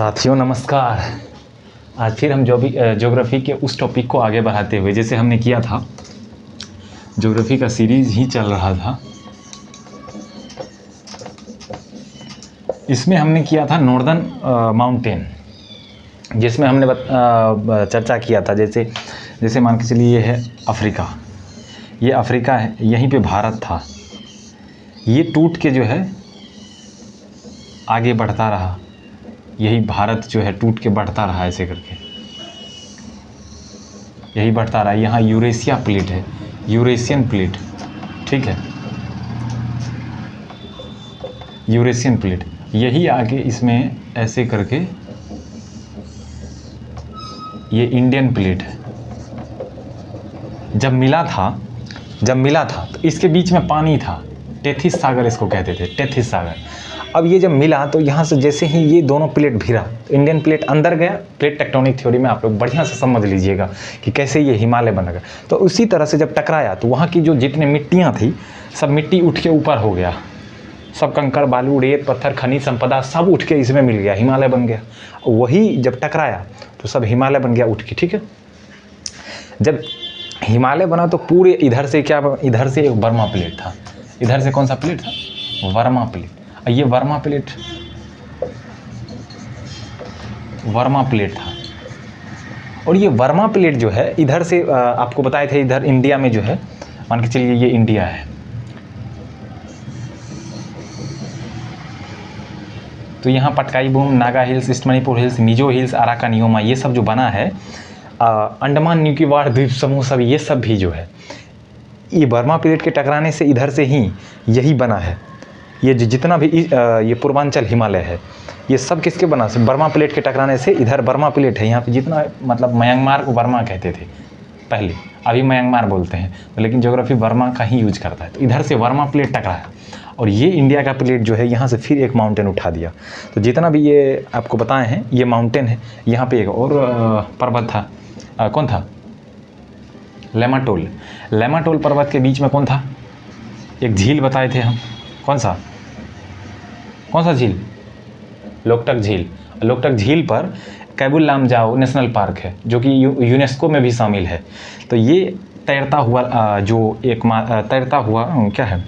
साथियों नमस्कार। आज फिर हम ज्योग्राफी के उस टॉपिक को आगे बढ़ाते हुए, जैसे हमने किया था, ज्योग्राफी का सीरीज़ ही चल रहा था, इसमें हमने किया था नॉर्दर्न माउंटेन, जिसमें हमने चर्चा किया था। जैसे मान के चलिए ये है अफ्रीका, ये अफ्रीका है, यहीं पे भारत था, ये टूट के जो है आगे बढ़ता रहा, यही भारत जो है टूट के बढ़ता रहा, ऐसे करके यही बढ़ता रहा। यहाँ यूरेशिया प्लेट है, यूरेशियन प्लेट, ठीक है, यूरेशियन प्लेट, यही आगे इसमें ऐसे करके ये इंडियन प्लेट है। जब मिला था तो इसके बीच में पानी था, टेथिस सागर इसको कहते थे, टेथिस सागर। अब ये जब मिला तो यहाँ से जैसे ही ये दोनों प्लेट भिड़ा तो इंडियन प्लेट अंदर गया। प्लेट टेक्टोनिक थ्योरी में आप लोग बढ़िया से समझ लीजिएगा कि कैसे ये हिमालय बन गया। तो उसी तरह से जब टकराया तो वहाँ की जो जितने मिट्टियाँ थी, सब मिट्टी उठ के ऊपर हो गया, सब कंकड़ बालू रेत पत्थर खनिज संपदा सब उठ के इसमें मिल गया, हिमालय बन गया। वही जब टकराया तो सब हिमालय बन गया उठ के, ठीक है। जब हिमालय बना तो पूरे इधर से इधर से एक बर्मा प्लेट था, इधर से कौन सा प्लेट था, वर्मा प्लेट। ये वर्मा प्लेट था, और ये वर्मा प्लेट जो है इधर से आपको बताए थे, इधर इंडिया में जो है, मान के चलिए ये इंडिया है, तो यहाँ Patkai Bum, Naga hills, east Manipur hills, Mizo hills, Arakan Yoma, ये सब जो बना है, अंडमान निकोबार द्वीप समूह, सब ये सब भी जो है ये बर्मा प्लेट के टकराने से इधर से ही यही बना है। ये जितना भी ये पूर्वांचल हिमालय है, ये सब किसके बना से, बर्मा प्लेट के टकराने से। इधर बर्मा प्लेट है, यहाँ पे जितना मतलब म्यांमार को बर्मा कहते थे पहले, अभी म्यांमार बोलते हैं, लेकिन ज्योग्राफी बर्मा का ही यूज करता है। तो इधर से बर्मा प्लेट टकराया और ये इंडिया का प्लेट जो है यहाँ से फिर एक माउंटेन उठा दिया। तो जितना भी ये आपको बताए हैं ये माउंटेन है। यहाँ पे एक और पर्वत था, कौन था, लेमाटोल पर्वत के बीच में कौन था, एक झील बताए थे हम, कौन सा झील, लोकटक झील पर कैबुल लामजाओ नेशनल पार्क है, जो कि यूनेस्को में भी शामिल है। तो ये तैरता हुआ क्या है,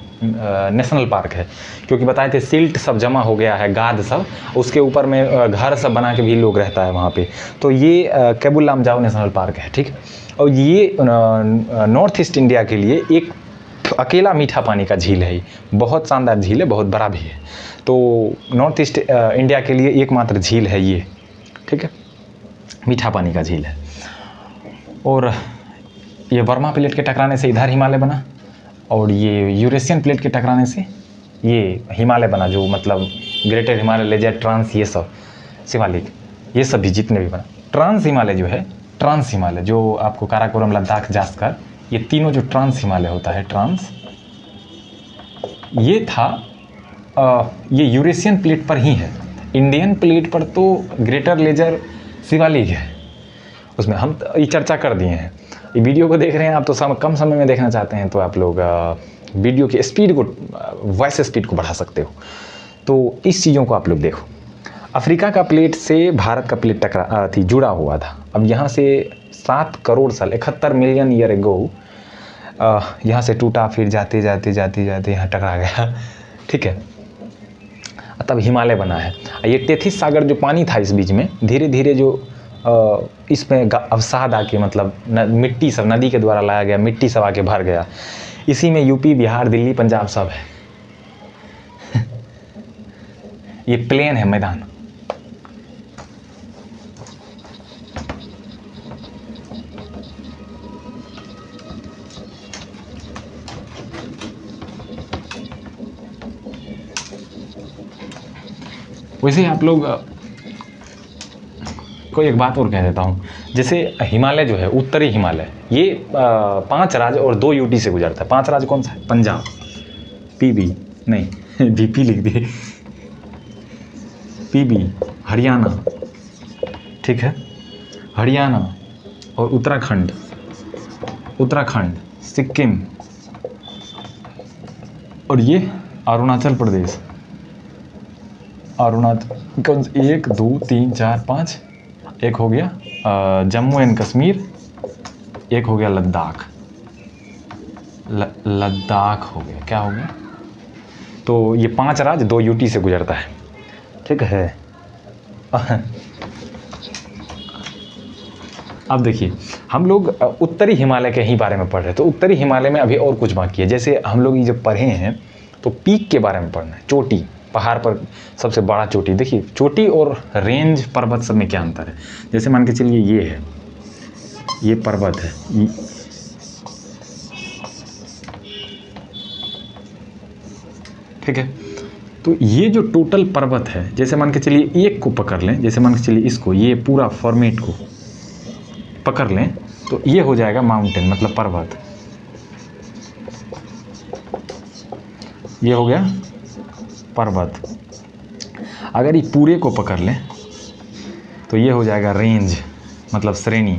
नेशनल पार्क है, क्योंकि बताए थे सिल्ट सब जमा हो गया है, गाद सब, उसके ऊपर में घर सब बना के भी लोग रहता है वहाँ पे। तो ये कैबुल लामजाओ नेशनल पार्क है, ठीक। और ये नॉर्थ ईस्ट इंडिया के लिए एक अकेला मीठा पानी का झील है, बहुत शानदार झील है, बहुत बड़ा भी है। तो नॉर्थ ईस्ट इंडिया के लिए एकमात्र झील है ये, ठीक है, मीठा पानी का झील है। और ये बर्मा प्लेट के टकराने से इधर हिमालय बना, और ये यूरेशियन प्लेट के टकराने से ये हिमालय बना, जो मतलब ग्रेटर हिमालय, लेजर, ट्रांस, ये सब शिवालिक, ये सब भी जितने भी बना। ट्रांस हिमालय जो है, ट्रांस हिमालय जो आपको काराकोरम, लद्दाख, जास्कर, ये तीनों जो ट्रांस हिमालय होता है, ट्रांस, ये था ये यूरेशियन प्लेट पर ही है। इंडियन प्लेट पर तो ग्रेटर, लेजर, शिवालिक है, उसमें हम ये चर्चा कर दिए हैं। ये वीडियो को देख रहे हैं आप तो कम समय में देखना चाहते हैं, तो आप लोग वीडियो की स्पीड को, वॉइस स्पीड को बढ़ा सकते हो। तो इस चीज़ों को आप लोग देखो। अफ्रीका का प्लेट से भारत का प्लेट जुड़ा हुआ था। अब यहाँ से 7 करोड़ साल, 71 मिलियन ईयर एगो यहाँ से टूटा, फिर जाते यहाँ टकरा गया, ठीक है, तब हिमालय बना है। ये टेथिस सागर जो पानी था इस बीच में, धीरे धीरे जो इसमें अवसाद आके, मतलब मिट्टी सब नदी के द्वारा लाया गया, मिट्टी सब आके भर गया। इसी में यूपी, बिहार, दिल्ली, पंजाब सब है। ये प्लेन है, मैदान। वैसे आप लोग को एक बात और कह देता हूँ, जैसे हिमालय जो है, उत्तरी हिमालय, ये 5 राज्य और 2 यूटी से गुजरता है। 5 राज्य कौन सा है, पंजाब, पीबी नहीं बीपी लिख दिए, पीबी, हरियाणा, ठीक है, हरियाणा और उत्तराखंड, सिक्किम, और ये अरुणाचल प्रदेश। अरुणाचल कौन 1 2 3 4 5, एक हो गया जम्मू एंड कश्मीर, एक हो गया लद्दाख। लद्दाख हो गया, क्या हो गया? तो ये 5 राज्य 2 यूटी से गुजरता है, ठीक है। अब देखिए, हम लोग उत्तरी हिमालय के ही बारे में पढ़ रहे हैं, तो उत्तरी हिमालय में अभी और कुछ बाकी है। जैसे हम लोग ये जब पढ़े हैं तो पीक के बारे में पढ़ना है, चोटी, पहाड़ पर सबसे बड़ा चोटी। देखिए चोटी और रेंज पर्वत सब में क्या अंतर है। जैसे मान के चलिए ये है, ये पर्वत है, ठीक है। तो ये जो टोटल पर्वत है, जैसे मान के चलिए एक को पकड़ लें, जैसे मान के चलिए इसको, ये पूरा फॉर्मेट को पकड़ लें तो ये हो जाएगा माउंटेन, मतलब पर्वत। ये हो गया पर्वत। अगर ये पूरे को पकड़ लें तो ये हो जाएगा रेंज, मतलब श्रेणी,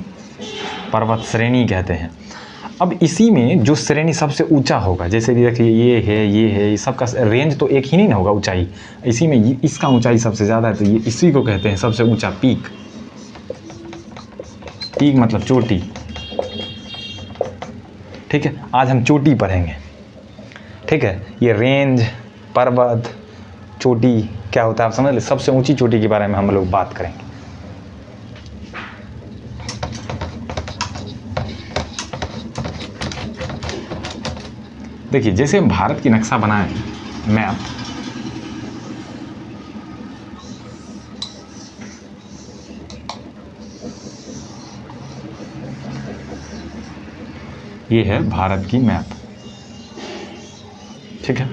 पर्वत श्रेणी कहते हैं। अब इसी में जो श्रेणी सबसे ऊंचा होगा, जैसे देखिए ये है, ये सबका रेंज तो एक ही नहीं ना होगा ऊंचाई, इसी में इसका ऊंचाई सबसे ज़्यादा है, तो ये इसी को कहते हैं सबसे ऊंचा पीक। पीक मतलब चोटी, ठीक है। आज हम चोटी पढ़ेंगे, ठीक है। ये रेंज, पर्वत, चोटी क्या होता है आप समझ ले। सबसे ऊंची चोटी के बारे में हम लोग बात करेंगे। देखिए जैसे हम भारत की नक्शा बनाए, मैप, ये है भारत की मैप, ठीक है।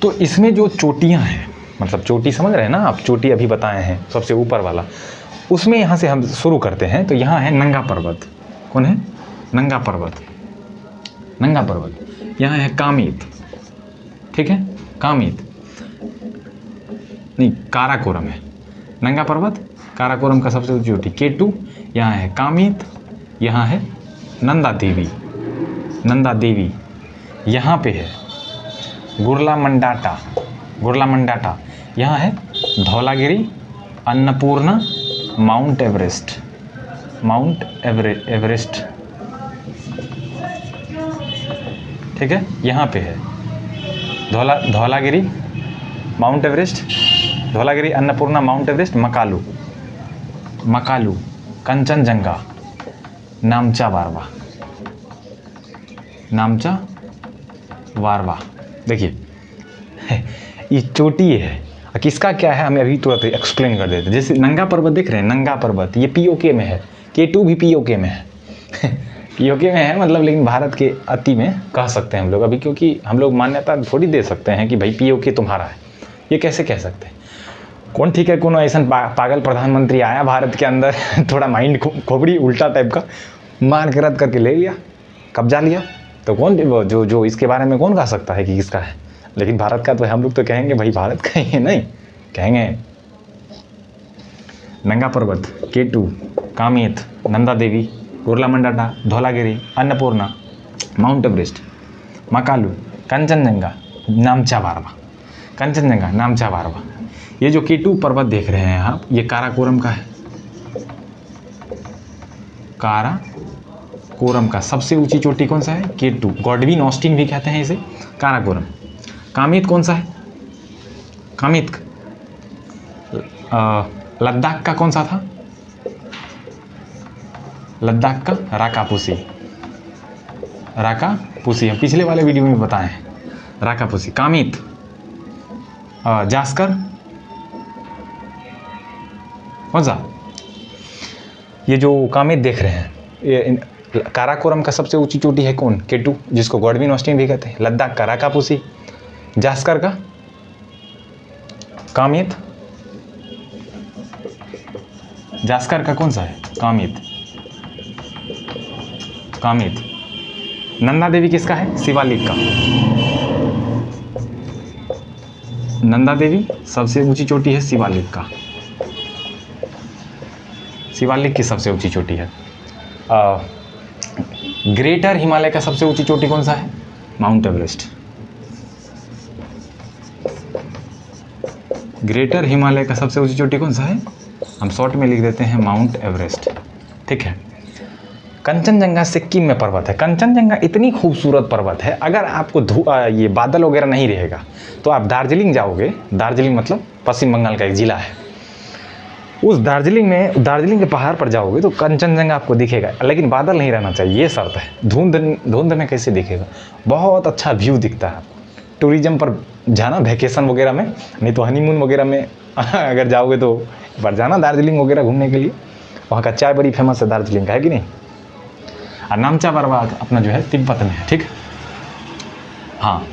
तो इसमें जो चोटियां हैं, मतलब चोटी समझ रहे हैं ना आप, चोटी अभी बताए हैं सबसे ऊपर वाला, उसमें यहाँ से हम शुरू करते हैं। तो यहाँ है नंगा पर्वत। कौन है? नंगा पर्वत, नंगा पर्वत। यहाँ है कामित, ठीक है, कामित नहीं, काराकोरम है। नंगा पर्वत, काराकोरम का सबसे ऊंची चोटी K2। यहाँ है कामित, यहाँ है नंदा देवी, नंदा देवी। यहाँ पे है गुरला मंडाटा, गुरला मंडाटा। यहाँ है Dhaulagiri, Annapurna, mount Everest, mount Everest, ठीक है। यहाँ पे है Dhaulagiri, mount Everest, Dhaulagiri, Annapurna, mount Everest, Makalu, Makalu, Kanchenjunga, Namcha Barwa, Namcha Barwa. देखिए ये चोटी है, किसका क्या है हमें अभी तुरंत एक्सप्लेन कर देते। जैसे नंगा पर्वत देख रहे हैं, नंगा पर्वत ये POK में है, K2 भी POK में है। POK में है मतलब, लेकिन भारत के अति में कह सकते हैं हम लोग अभी, क्योंकि हम लोग मान्यता थोड़ी दे सकते हैं कि भाई POK तुम्हारा है, ये कैसे कह सकते हैं। कौन ठीक है, कौन ऐसा पागल प्रधानमंत्री आया भारत के अंदर, थोड़ा माइंड खोपड़ी उल्टा टाइप का मार के रद्द करके ले लिया, कब्जा लिया, तो कौन जो इसके बारे में कौन कह सकता है कि किसका है। लेकिन भारत का तो हम लोग तो कहेंगे भाई भारत का ही है, नहीं कहेंगे। नंगा पर्वत, K2, कामित, Nanda Devi, गुरला मंडाटा, Dhaulagiri, Annapurna, mount Everest, Makalu, Kanchenjunga, Namcha वारवा, Kanchenjunga, Namcha वारवा। ये जो K2 पर्वत देख रहे हैं आप, ये काराकोरम का है। काराकोरम का सबसे ऊंची चोटी कौन सा है? K2, गॉडविन ऑस्टिन भी कहते हैं इसे, काराकोरम। कामित कौन सा है? कामित लद्दाख का कौन सा था? लद्दाख का राकापुसी, राकापुसी हम पिछले वाले वीडियो में बताए हैं, राकापुसी। कामित जास्कर कौन सा? ये जो कामित देख रहे हैं, ये काराकोरम का सबसे ऊंची चोटी है कौन? K2, जिसको गॉडविन ऑस्टिन भी कहते हैं। लद्दाख का राकापुसी, जास्कर का कामित, जास्कर का कौन सा है? कामित, कामित। नंदा देवी किसका है? शिवालिक का। नंदा देवी सबसे ऊंची चोटी है शिवालिक का, शिवालिक की सबसे ऊंची चोटी है। ग्रेटर हिमालय का सबसे ऊंची चोटी कौन सा है? Mount Everest. ग्रेटर हिमालय का सबसे ऊंची चोटी कौन सा है? हम शॉर्ट में लिख देते हैं माउंट एवरेस्ट। ठीक है। कंचनजंगा सिक्किम में पर्वत है। कंचनजंगा इतनी खूबसूरत पर्वत है, अगर आपको ये बादल वगैरह नहीं रहेगा तो आप दार्जिलिंग जाओगे। दार्जिलिंग मतलब पश्चिम बंगाल का एक ज़िला है। उस दार्जिलिंग के पहाड़ पर जाओगे तो कंचनजंगा आपको दिखेगा, लेकिन बादल नहीं रहना चाहिए, ये शर्त है। धुंध में कैसे दिखेगा? बहुत अच्छा व्यू दिखता है। टूरिज्म पर जाना वैकेशन वगैरह में, नहीं तो हनीमून वगैरह में अगर जाओगे तो एक बार जाना दार्जिलिंग वगैरह घूमने के लिए। वहाँ का चाय बड़ी फेमस है दार्जिलिंग का, है कि नहीं? और नामचा पर्वत अपना जो है तिब्बत में है। ठीक। हाँ,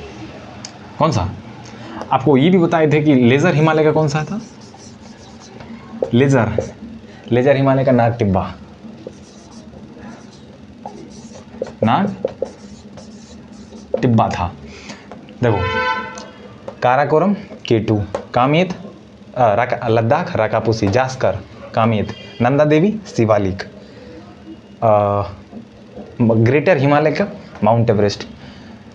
कौन सा? आपको ये भी बताए थे कि लेज़र हिमालय का कौन सा था? लेज़र हिमालय का नाग टिब्बा था। देखो, काराकोरम K2, कामेत लद्दाख राकापुसी, जास्कर कामेत, नंदा देवी शिवालिक, ग्रेटर हिमालय का माउंट एवरेस्ट,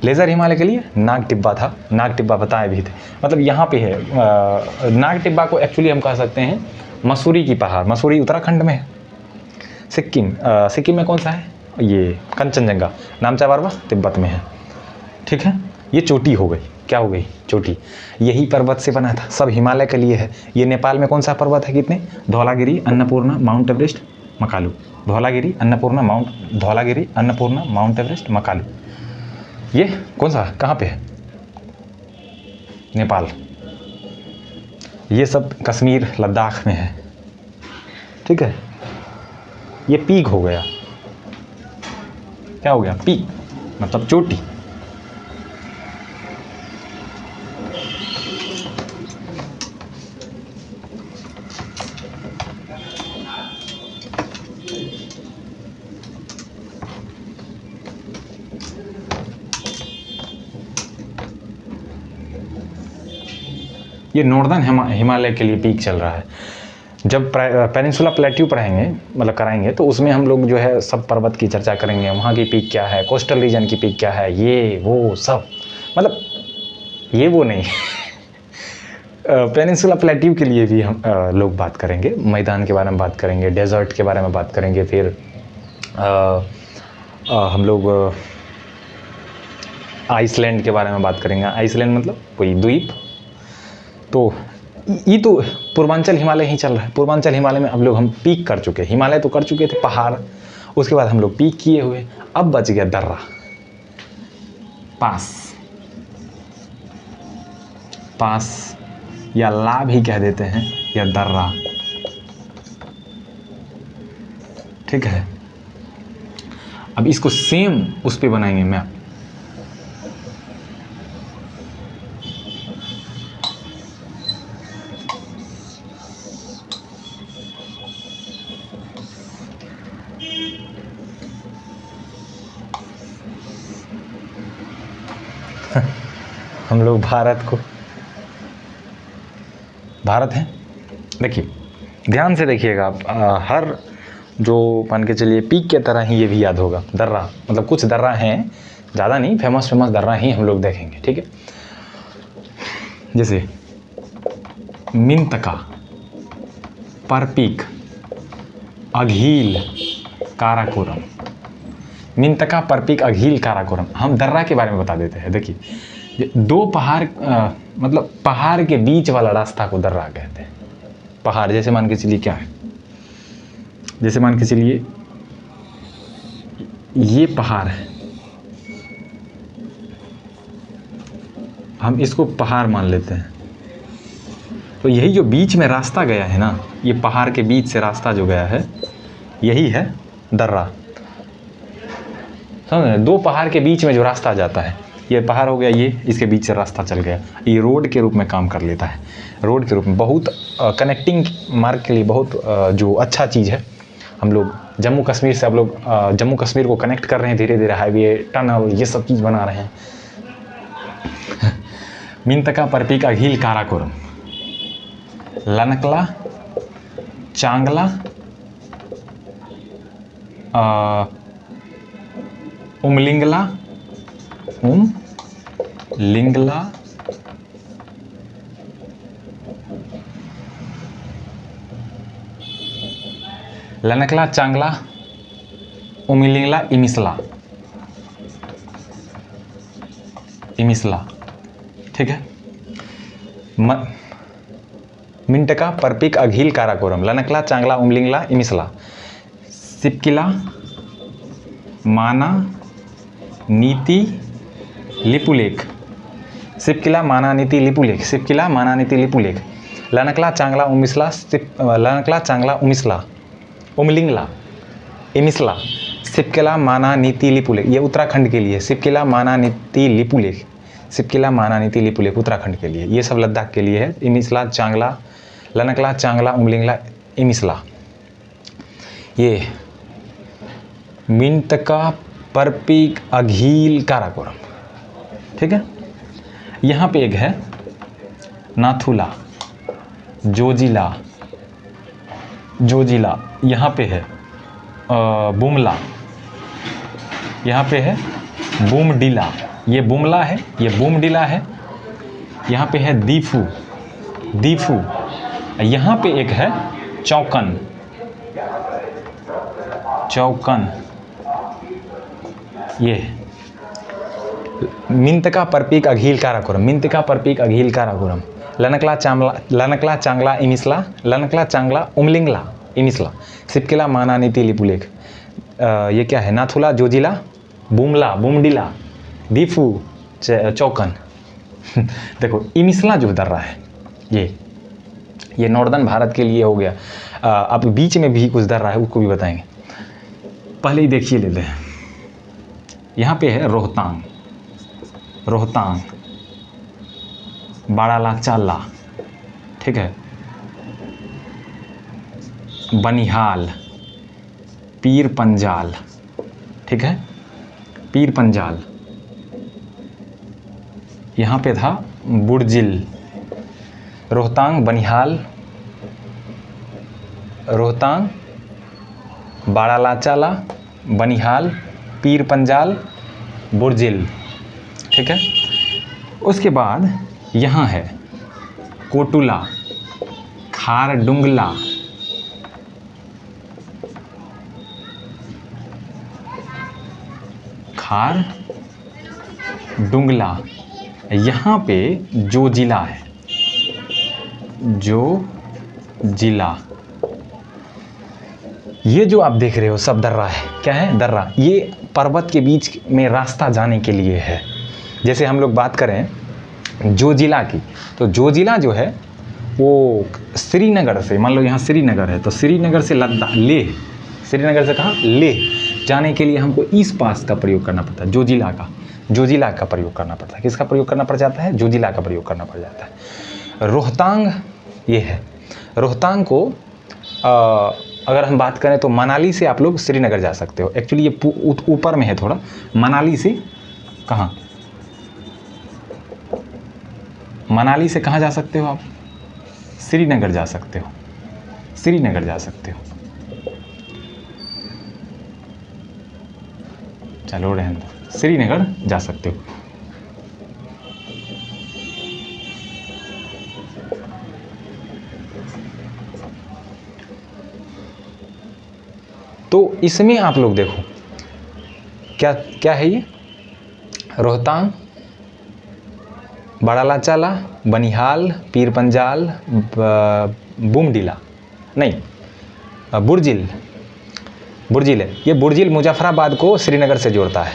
लेज़र हिमालय के लिए नाग टिब्बा था। नाग टिब्बा बताए भी थे, मतलब यहाँ पे है। नाग टिब्बा को एक्चुअली हम कह सकते हैं मसूरी की पहाड़। मसूरी उत्तराखंड में है। सिक्किम में कौन सा है? ये कंचनजंगा। नामचा पर्वत तिब्बत में है। ठीक है। ये चोटी हो गई। क्या हो गई? चोटी। यही पर्वत से बना था, सब हिमालय के लिए है। ये नेपाल में कौन सा पर्वत है? कितने? Dhaulagiri, Annapurna, mount Everest, Makalu. Dhaulagiri, Annapurna, mount Everest, Makalu. ये कौन सा, कहाँ पे है? नेपाल। ये सब कश्मीर लद्दाख में है। ठीक है। ये पीक हो गया। क्या हो गया? पीक मतलब चोटी। ये नॉर्दर्न हिमालय के लिए पीक चल रहा है। जब पेनिनसुला प्लेट्यू पढ़ेंगे, मतलब कराएंगे, तो उसमें हम लोग जो है सब पर्वत की चर्चा करेंगे। वहाँ की पीक क्या है, कोस्टल रीजन की पीक क्या है, ये वो सब, मतलब ये वो नहीं पेनिनसुला प्लेट्यू के लिए भी हम लोग बात करेंगे। मैदान के बारे में बात करेंगे, डेजर्ट के बारे में बात करेंगे। फिर हम लोग आइसलैंड के बारे में बात करेंगे। आइसलैंड मतलब कोई द्वीप। तो ये तो पूर्वांचल हिमालय ही चल रहा है। पूर्वांचल हिमालय में अब लोग हम पीक कर चुके हैं। हिमालय तो कर चुके थे, पहाड़, उसके बाद हम लोग पीक किए हुए। अब बच गया दर्रा, पास या ला भी कह देते हैं, या दर्रा। ठीक है। अब इसको सेम उस पे बनाएंगे मैप। हम लोग भारत हैं। देखिए, ध्यान से देखिएगा आप। हर जो मान के चलिए पीक के तरह ही ये भी याद होगा। दर्रा मतलब कुछ दर्रा हैं, ज़्यादा नहीं, फेमस दर्रा ही हम लोग देखेंगे। ठीक है। जैसे मिंतका, परपीक, अघील, काराकोरम। मिंतका, परपीक, अघील, काराकोरम। हम दर्रा के बारे में बता देते हैं। देखिए, दो पहाड़ मतलब पहाड़ के बीच वाला रास्ता को दर्रा कहते हैं। पहाड़ जैसे मान के चलिए क्या है, जैसे मान के चलिए ये पहाड़ है, हम इसको पहाड़ मान लेते हैं। तो यही जो बीच में रास्ता गया है ना, ये पहाड़ के बीच से रास्ता जो गया है, यही है दर्रा। समझ रहे? दो पहाड़ के बीच में जो रास्ता जाता है, ये पहाड़ हो गया, ये इसके बीच से रास्ता चल गया, ये रोड के रूप में काम कर लेता है। रोड के रूप में बहुत कनेक्टिंग मार्ग के लिए बहुत जो अच्छा चीज़ है। हम लोग जम्मू कश्मीर से, अब लोग जम्मू कश्मीर को कनेक्ट कर रहे हैं धीरे धीरे, हाईवे, टनल, ये सब चीज़ बना रहे हैं। मिंतका, परपीक, अघील, काराकोरम, लनकला, चांगला, उमलिंगला, लनकला चांगला उमिलिंगला इमिसला, इमिसला, ठीक है। मिंटका परपिक अघिल काराकोरम, लनकला चांगला उमलिंगला इमिसला, सिपकिला माना नीति लिपुलेख, सिपकिला माना नीति लिपुलेख, सिपकिला माना नीति लिपुलेख, लनकला चांगला उमिसला, लनकला चांगला उमिसला उमलिंगला इमिसला, सिपकिला माना नीति लिपुलेख, ये उत्तराखंड के लिए, सिपकिला माना नीति लिपुलेख, सिपकिला माना नीति लिपुलेख उत्तराखंड के लिए, ये सब लद्दाख के लिए है। इमिसला चांगला, लनकला चांगला उमलिंगला इमिसला, ये मिंटका परपिक अघील काराकोरम, ठीक है। यहाँ पे एक है नाथुला, जोजिला, जोजिला, यहाँ पे है बुमला, यहाँ पे है बुमडिला, ये बुमला है, ये बुमडिला है, यहाँ पे है दीफू, दीफू, यहाँ पे एक है चौकन, चौकन, ये मिंतका परपिक अघील काराकोरम, मिंतका परपिक अघील काराकोरम, लनकला चांगला, लनकला चांगला इमिसला, लनकला चांगला उमलिंगला इमिसला, सिपकिला माना नीति लिपुलेख, ये क्या है नाथुला, जोजिला, बुमला, बुमडिला, दीफू, चौकन। देखो इमिसला जो दर्रा है ये नॉर्दर्न भारत के लिए हो गया। अब बीच में भी कुछ दर्रा है, उसको भी बताएंगे। पहले ही देखिए लेते हैं, यहाँ पे है रोहतांग, रोहतांग, बाड़ाला चाला, ठीक है, बनिहाल, पीर पंजाल, ठीक है, पीर पंजाल, यहाँ पे था बुर्जिल, रोहतांग, बनिहाल, रोहतांग, बाड़ालाचाला, बनिहाल, पीर पंजाल, बुर्जिल, ठीक है। उसके बाद यहाँ है कोटुला, खारडुंगला, खारडुंगला, यहाँ पे जो जिला है, जो जिला, ये जो आप देख रहे हो सब दर्रा है। क्या है? दर्रा। ये पर्वत के बीच में रास्ता जाने के लिए है। जैसे हम लोग बात करें जो जिला की, तो जो जिला जो है वो श्रीनगर से, मान लो यहाँ श्रीनगर है तो श्रीनगर से लद्दाख, लेह, श्रीनगर से कहाँ, लेह जाने के लिए हमको इस पास का प्रयोग करना पड़ता है, जोजिला का, जोजिला का प्रयोग करना पड़ता है। किसका प्रयोग करना पड़ जाता है? जोजिला का प्रयोग करना पड़ जाता है। रोहतांग ये है, रोहतांग को अगर हम बात करें तो मनाली से आप लोग श्रीनगर जा सकते हो। एक्चुअली ये ऊपर में है थोड़ा, मनाली से कहाँ, मनाली से कहाँ जा सकते हो आप? श्रीनगर जा सकते हो, श्रीनगर जा सकते हो। चलो रहने दो, श्रीनगर जा सकते हो। तो इसमें आप लोग देखो क्या क्या है ये, रोहतांग, बाड़ालाचाला, बनिहाल, पीर पंजाल, बुमडिला, नहीं बुर्जिल, बुर्जिल है। ये बुर्जिल मुजफ्फराबाद को श्रीनगर से जोड़ता है।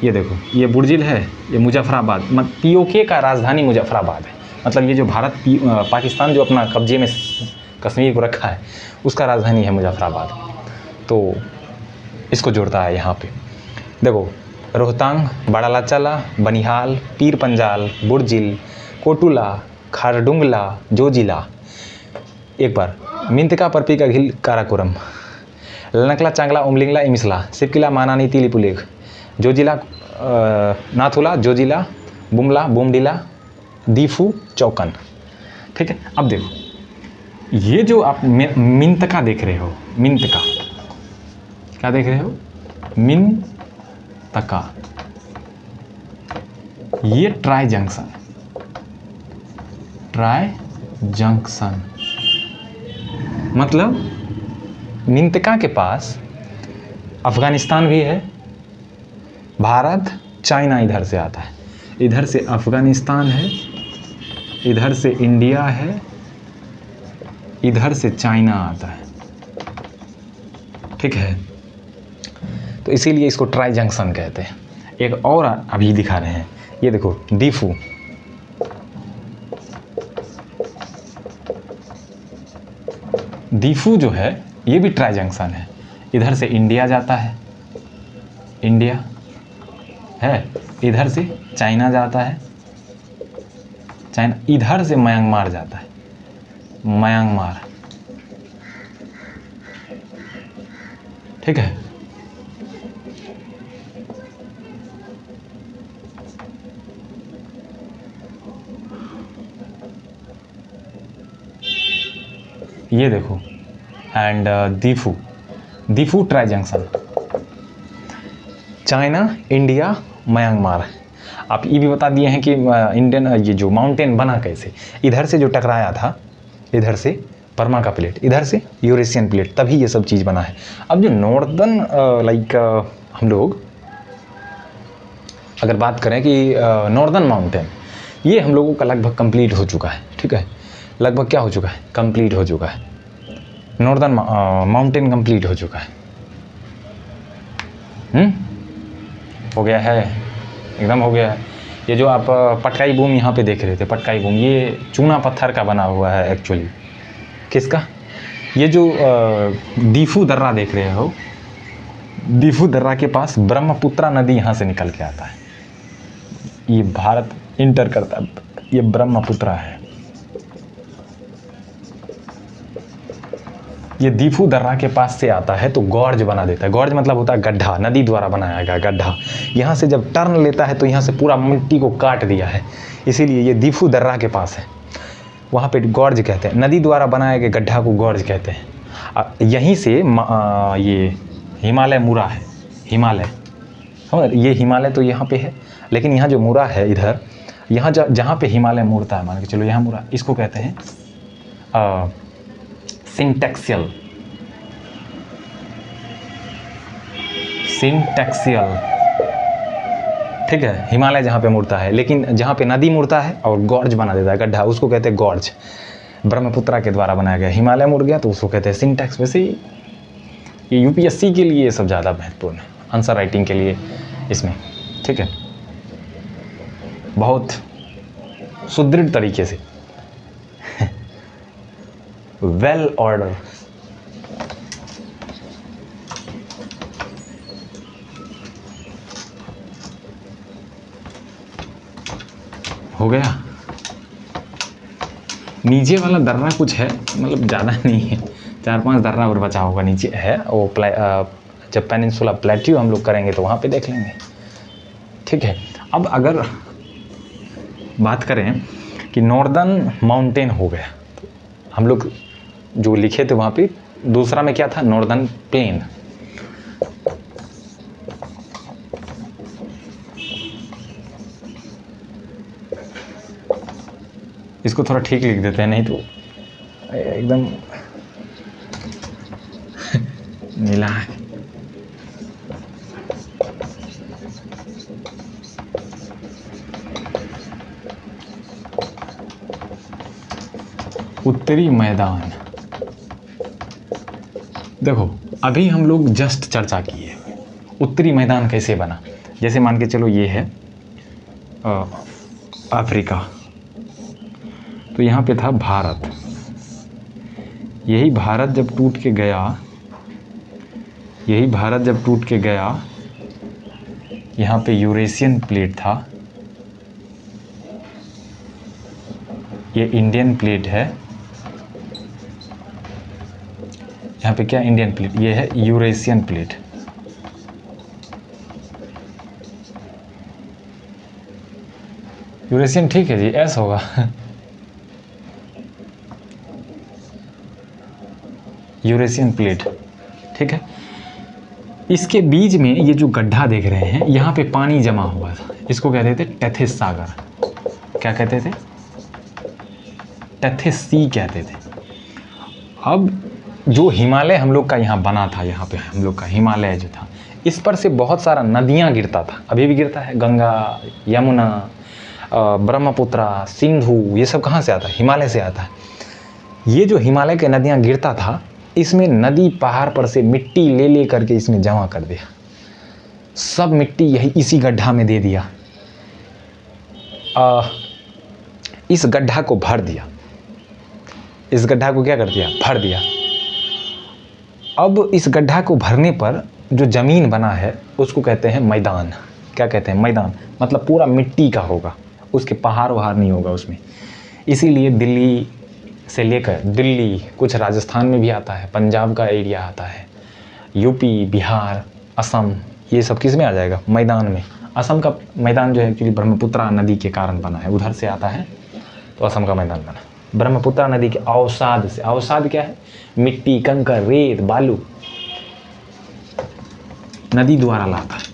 ये देखो ये बुर्जिल है, ये मुजफ्फराबाद, पीओके का राजधानी मुजफ्फराबाद है। मतलब ये जो भारत पाकिस्तान जो अपना कब्जे में कश्मीर को रखा है उसका राजधानी है मुजफ्फराबाद, तो इसको जोड़ता है यहाँ पे। देखो रोहतांग, बाड़ालाचाला, बनिहाल, पीर पंजाल, बुर्जिल, कोटुला, खारडुंगला, जोजिला, एक बार मिंतका परपिका घिल काराकोरम, लनकला चांगला उमलिंगला इमिसला, सिपकिला मानानी तिलिपुलेख, जोजिला, नाथुला, जोजिला, बुमला, बुमडिला, दीफू, चौकन। ठीक है, अब देखो ये जो आप मिंतका देख रहे हो, मिंतका क्या देख रहे हो? मिंतका, ये ट्राई जंक्शन, ट्राई जंक्शन मतलब निंतका के पास अफ़गानिस्तान भी है, भारत चाइना इधर से आता है, इधर से अफ़गानिस्तान है, इधर से इंडिया है, इधर से चाइना आता है, ठीक है। तो इसीलिए इसको ट्राई जंक्शन कहते हैं। एक और अभी दिखा रहे हैं, ये देखो दीफू, दीफू जो है ये भी ट्राई जंक्शन है। इधर से इंडिया जाता है, इंडिया है, इधर से चाइना जाता है, चाइना, इधर से म्यांमार जाता है, म्यांमार, ठीक है। ये देखो and Diphu, Diphu tri junction, China, India, Myanmar. आप ये भी बता दिए हैं कि इंडियन ये जो माउंटेन बना कैसे, इधर से जो टकराया था, इधर से बर्मा का प्लेट, इधर से यूरेशियन प्लेट, तभी ये सब चीज़ बना है। अब जो नॉर्दर्न हम लोग अगर बात करें कि नॉर्दर्न माउंटेन, ये हम लोगों का लगभग कंप्लीट हो चुका है, ठीक है। लगभग क्या हो चुका है, कंप्लीट हो चुका है, नॉर्दर्न माउंटेन कंप्लीट हो चुका है। हो गया है, एकदम हो गया है। ये जो आप पटकाई बूम यहाँ पे देख रहे थे, पटकाई बूम, ये चूना पत्थर का बना हुआ है एक्चुअली। किसका? ये जो दीफू दर्रा देख रहे हो, दीफू दर्रा के पास ब्रह्मपुत्रा नदी यहाँ से निकल के आता है, ये भारत इंटर करता है, ये ब्रह्मपुत्रा है। ये दीफू दर्रा के पास से आता है तो गॉर्ज बना देता है। गॉर्ज मतलब होता है गड्ढा, नदी द्वारा बनाया गया गड्ढा। यहाँ से जब टर्न लेता है तो यहाँ से पूरा मिट्टी को काट दिया है, इसीलिए ये दीफू दर्रा के पास है, वहाँ पे गॉर्ज कहते हैं। नदी द्वारा बनाए गए गड्ढा को गॉर्ज कहते हैं। यहीं से ये हिमालय मुड़ा है, हिमालय, समझ, ये हिमालय तो यहाँ पे है, लेकिन यहाँ जो मुड़ा है इधर, यहाँ जहाँ पे हिमालय मुड़ता है, मान के चलो यहाँ मुड़ा, इसको कहते हैं सिंटेक्सियल, सिंटेक्सियल, ठीक है। हिमालय जहाँ पे मुड़ता है, लेकिन जहाँ पे नदी मुड़ता है और गॉर्ज बना देता है गड्ढा, उसको कहते हैं गॉर्ज। ब्रह्मपुत्रा के द्वारा बनाया गया, हिमालय मुड़ गया तो उसको कहते हैं सिंटेक्स। वैसे ये यूपीएससी के लिए ये सब ज़्यादा महत्वपूर्ण है, आंसर राइटिंग के लिए इसमें, ठीक है, बहुत सुदृढ़ तरीके से, वेल ऑर्डर। हो गया। नीचे वाला दर्रा कुछ है, मतलब ज़्यादा नहीं है, 4-5 दर्रा और बचा होगा नीचे है वो। जब पेनिनसुला प्लेट्यू हम लोग करेंगे तो वहाँ पे देख लेंगे, ठीक है। अब अगर बात करें कि नॉर्दर्न माउंटेन हो गया, तो हम लोग जो लिखे थे वहाँ पे दूसरा में क्या था, नॉर्दर्न प्लेन। इसको थोड़ा ठीक लिख देते हैं, नहीं तो एकदम नीला है। उत्तरी मैदान, देखो अभी हम लोग जस्ट चर्चा की है उत्तरी मैदान कैसे बना। जैसे मान के चलो ये है अफ्रीका, तो यहाँ पे था भारत, यही भारत जब टूट के गया, यही भारत जब टूट के गया, यहाँ पे यूरेशियन प्लेट था, ये इंडियन प्लेट है, यहाँ पे क्या इंडियन प्लेट, ये है यूरेशियन प्लेट। यूरेशियन ठीक है जी, एस होगा यूरेशियन प्लेट, ठीक है। इसके बीच में ये जो गड्ढा देख रहे हैं, यहाँ पे पानी जमा हुआ था, इसको कहते थे टेथिस सागर। क्या कहते थे? टेथिस सी कहते थे। अब जो हिमालय हम लोग का यहाँ बना था, यहाँ पे हम लोग का हिमालय जो था, इस पर से बहुत सारा नदियाँ गिरता था, अभी भी गिरता है। गंगा, यमुना, ब्रह्मपुत्रा, सिंधु, ये सब कहाँ से आता है? हिमालय से आता है। ये जो हिमालय के नदियाँ गिरता था, इसमें नदी पहाड़ पर से मिट्टी ले ले करके इसमें जमा कर दिया, सब मिट्टी यही इसी गड्ढा में दे दिया। इस गड्ढा को भर दिया, इस गड्ढा को क्या कर दिया? भर दिया। अब इस गड्ढा को भरने पर जो ज़मीन बना है उसको कहते हैं मैदान। क्या कहते हैं? मैदान। मतलब पूरा मिट्टी का होगा, उसके पहाड़ वहाड़ नहीं होगा उसमें। इसीलिए दिल्ली से लेकर दिल्ली, कुछ राजस्थान में भी आता है, पंजाब का एरिया आता है, यूपी, बिहार, असम, ये सब किस में आ जाएगा? मैदान में। असम का मैदान जो है एक्चुअली ब्रह्मपुत्रा नदी के कारण बना है, उधर से आता है तो असम का मैदान बना। ब्रह्मपुत्रा नदी के अवसाद से, अवसाद क्या है? मिट्टी, कंकर, रेत, बालू नदी द्वारा लाता है।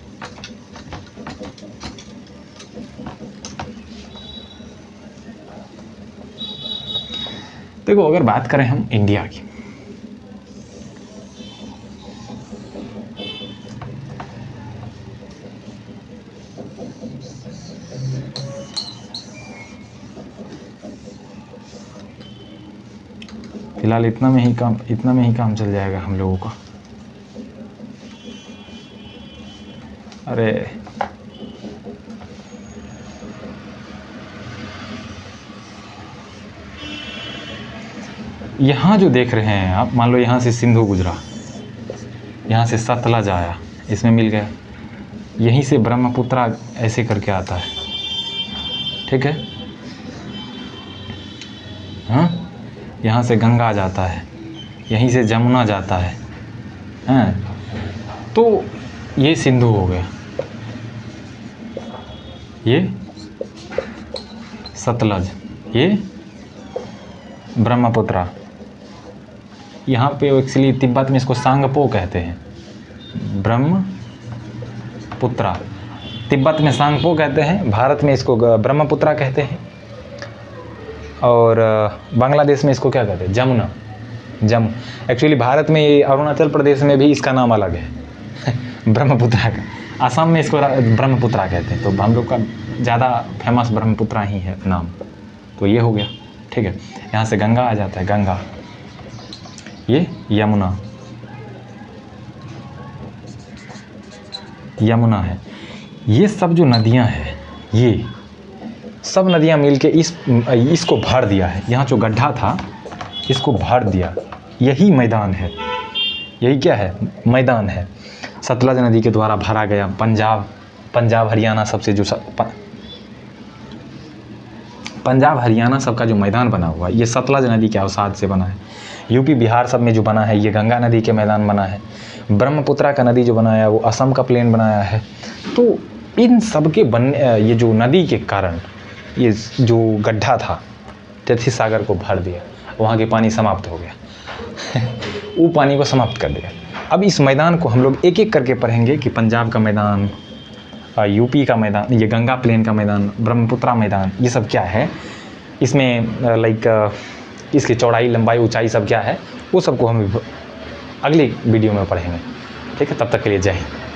देखो, अगर बात करें हम इंडिया की, फिलहाल इतना में ही काम चल जाएगा हम लोगों का। अरे यहाँ जो देख रहे हैं आप, मान लो यहाँ से सिंधु गुजरा, यहाँ से सतलज आया, इसमें मिल गया, यहीं से ब्रह्मपुत्रा ऐसे करके आता है, ठीक है। हाँ, यहाँ से गंगा जाता है, यहीं से जमुना जाता है, हाँ, तो ये सिंधु हो गया, ये सतलज, ये ब्रह्मपुत्रा। यहाँ पे एक्चुअली तिब्बत में इसको सांगपो कहते हैं, ब्रह्मपुत्रा। तिब्बत में सांगपो कहते हैं, भारत में इसको ब्रह्मपुत्रा कहते हैं, और बांग्लादेश में इसको क्या कहते हैं? जमुना, जम। एक्चुअली भारत में ये अरुणाचल प्रदेश में भी इसका नाम अलग है ब्रह्मपुत्रा का। असम में इसको ब्रह्मपुत्रा कहते हैं, तो हम लोग का ज़्यादा फेमस ब्रह्मपुत्रा ही है नाम। तो ये हो गया, ठीक है। यहाँ से गंगा आ जाता है, गंगा, ये यमुना, यमुना है। ये सब जो नदियाँ हैं, ये सब नदियाँ मिलके इसको भर दिया है। यहाँ जो गड्ढा था इसको भर दिया, यही मैदान है, यही क्या है? मैदान है। सतलज नदी के द्वारा भरा गया। पंजाब हरियाणा सबसे जो पंजाब हरियाणा सबका जो मैदान बना हुआ है, ये सतलज नदी के अवसाद से बना है। यूपी बिहार सब में जो बना है, ये गंगा नदी के मैदान बना है। ब्रह्मपुत्रा का नदी जो बनाया है वो असम का प्लेन बनाया है। तो इन सब के ये जो नदी के कारण ये जो गड्ढा था, तैथी सागर को भर दिया, वहाँ के पानी समाप्त हो गया वो पानी को समाप्त कर दिया। अब इस मैदान को हम लोग एक एक करके पढ़ेंगे कि पंजाब का मैदान, यूपी का मैदान, ये गंगा प्लेन का मैदान, ब्रह्मपुत्रा मैदान, ये सब क्या है, इसमें लाइक इसकी चौड़ाई, लंबाई, ऊंचाई सब क्या है, वो सबको हम अगली वीडियो में पढ़ेंगे, ठीक है। तब तक के लिए जय हिंद।